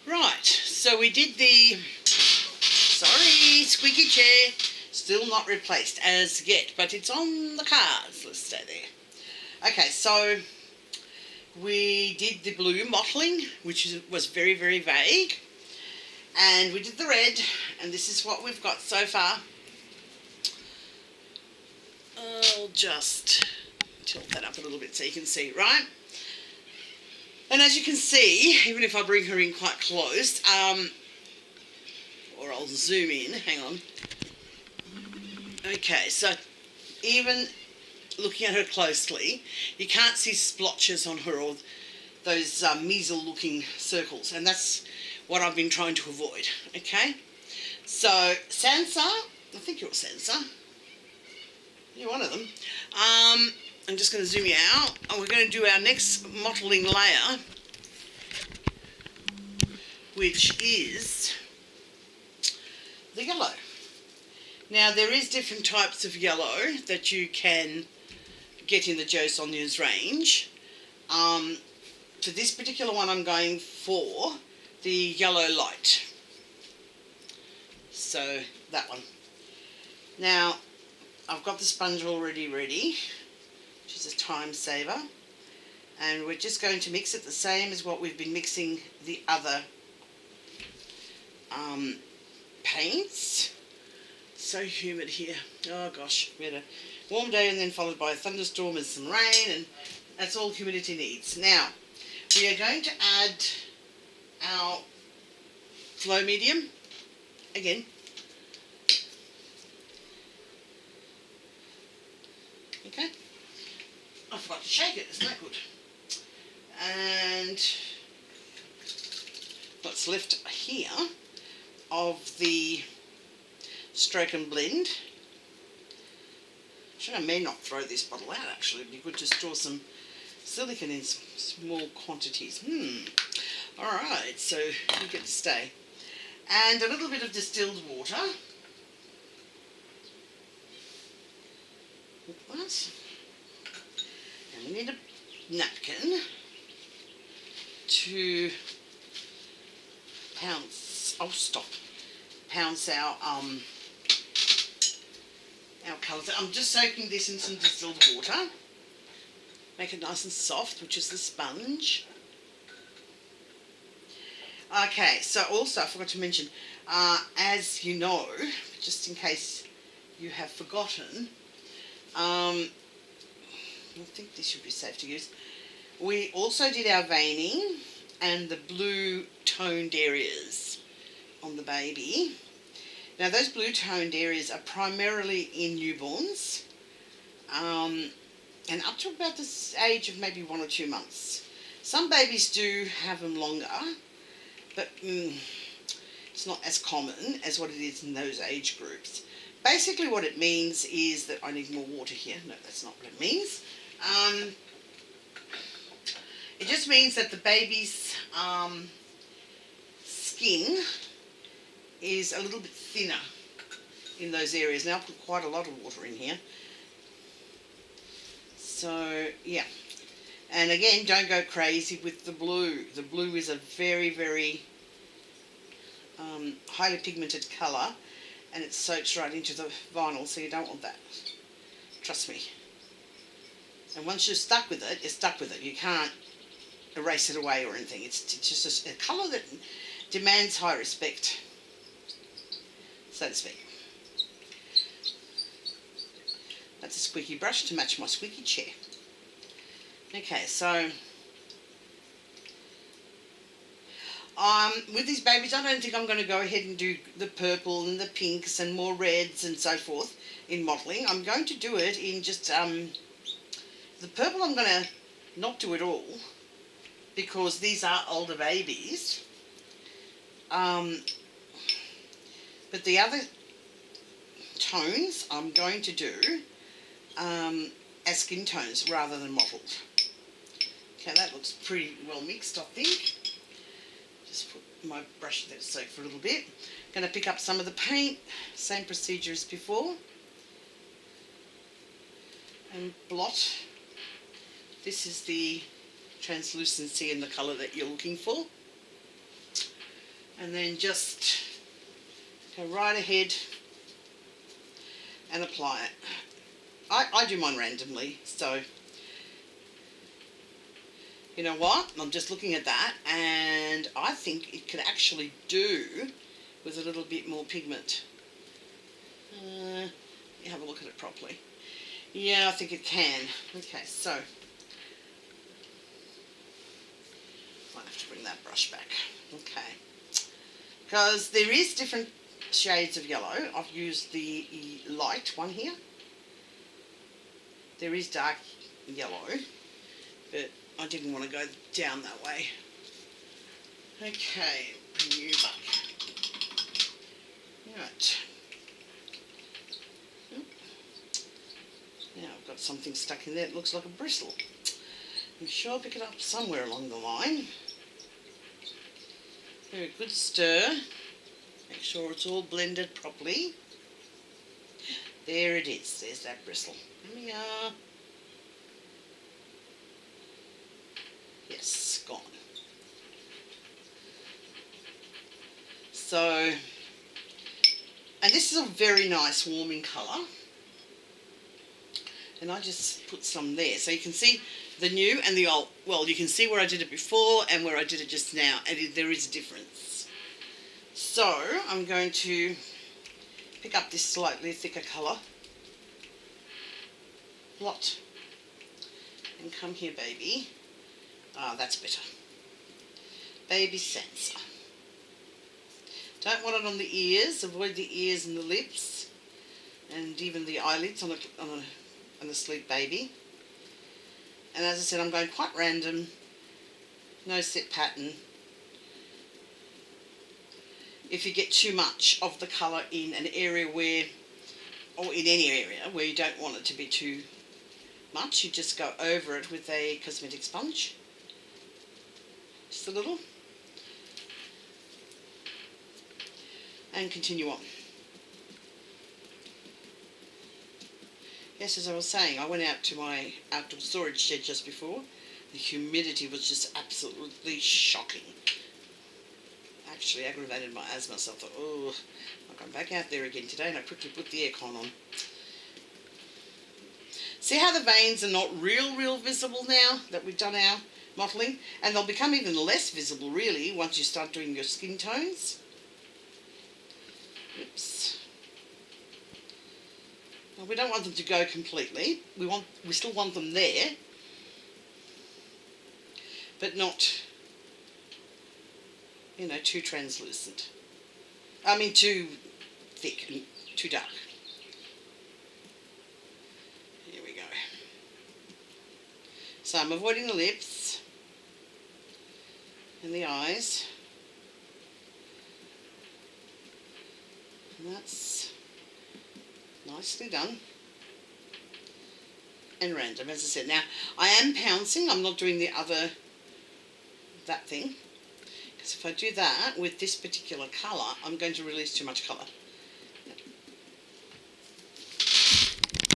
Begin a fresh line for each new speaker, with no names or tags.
Right, so we did the, sorry, squeaky chair, still not replaced as yet, but it's on the cards. Let's stay there. Okay, so we did the blue mottling, which was very, very vague. And we did the red, and this is what we've got so far. I'll just tilt that up a little bit so you can see, right? And as you can see, even if I bring her in quite close, or I'll zoom in, hang on. Okay, so even looking at her closely, you can't see splotches on her or those measle looking circles, and that's what I've been trying to avoid. Okay, so Sansa, I think you're Sansa, you're one of them. I'm just going to zoom you out, and we're going to do our next mottling layer, which is the yellow. Now there is different types of yellow that you can get in the Jo Sonja's range. For this particular one I'm going for the yellow light. So that one. Now I've got the sponge already ready, which is a time saver. And we're just going to mix it the same as what we've been mixing the other paints. So humid here. Oh gosh, we had a warm day and then followed by a thunderstorm and some rain, and that's all humidity needs. Now, we are going to add our flow medium again. Okay. I forgot to shake it, isn't that good? And what's left here of the stroke and blend. Actually, I may not throw this bottle out, actually. It'd be good to store some silicone in small quantities. Alright, so you get to stay. And a little bit of distilled water. Like that. And we need a napkin to pounce our colours. I'm just soaking this in some distilled water. Make it nice and soft, which is the sponge. Okay, so also I forgot to mention, as you know, just in case you have forgotten, I think this should be safe to use. We also did our veining and the blue toned areas on the baby. Now those blue toned areas are primarily in newborns, and up to about the age of maybe 1 or 2 months. Some babies do have them longer, but it's not as common as what it is in those age groups. Basically what it means is that I need more water here. No, that's not what it means. It just means that the baby's skin is a little bit thinner in those areas. Now I'll put quite a lot of water in here. So, yeah. And again, don't go crazy with the blue. The blue is a very, very highly pigmented colour, and it soaks right into the vinyl, so you don't want that. Trust me. And once you're stuck with it, you're stuck with it. You can't erase it away or anything. It's just a colour that demands high respect, so to speak. That's a squeaky brush to match my squeaky chair. Okay, so with these babies, I don't think I'm going to go ahead and do the purple and the pinks and more reds and so forth in modelling. I'm going to do it in just the purple. I'm going to not do it all because these are older babies. But the other tones I'm going to do as skin tones rather than mottled. Okay, that looks pretty well mixed, I think. Just put my brush there to soak for a little bit. Going to pick up some of the paint, same procedure as before, and blot. This is the translucency and the colour that you're looking for. and then just go right ahead and apply it. I do mine randomly, so you know what? I'm just looking at that, and I think it could actually do with a little bit more pigment. Let me have a look at it properly. Yeah, I think it can. Okay, so might have to bring that brush back. Okay, because there is different shades of yellow. I've used the light one here. There is dark yellow, but I didn't want to go down that way. Okay, bring you back. Right. Now I've got something stuck in there. It looks like a bristle. I'm sure I'll pick it up somewhere along the line. Very good stir. Make sure it's all blended properly. There it is. There's that bristle. Here we are. Yes, gone. So, and this is a very nice warming colour. And I just put some there. So you can see the new and the old. Well, you can see where I did it before and where I did it just now. And there is a difference. So I'm going to pick up this slightly thicker colour. Lot. And come here, baby. Ah, that's better. Baby Sansa. Don't want it on the ears. Avoid the ears and the lips. And even the eyelids on a sleep baby. And as I said, I'm going quite random. No set pattern. If you get too much of the colour in an area where, or in any area where you don't want it to be too much, you just go over it with a cosmetic sponge. Just a little. And continue on. Yes, as I was saying, I went out to my outdoor storage shed just before. The humidity was just absolutely shocking. Actually aggravated my asthma, so I thought, oh, I'll go back out there again today, and I quickly put the aircon on. See how the veins are not real visible now that we've done our mottling? And they'll become even less visible, really, once you start doing your skin tones. Oops. Well, we don't want them to go completely. We still want them there, but not, you know, too translucent. I mean, too thick and too dark. Here we go. So I'm avoiding the lips and the eyes. And that's nicely done. And random, as I said. Now, I am pouncing. I'm not doing that thing. Because if I do that with this particular colour, I'm going to release too much colour.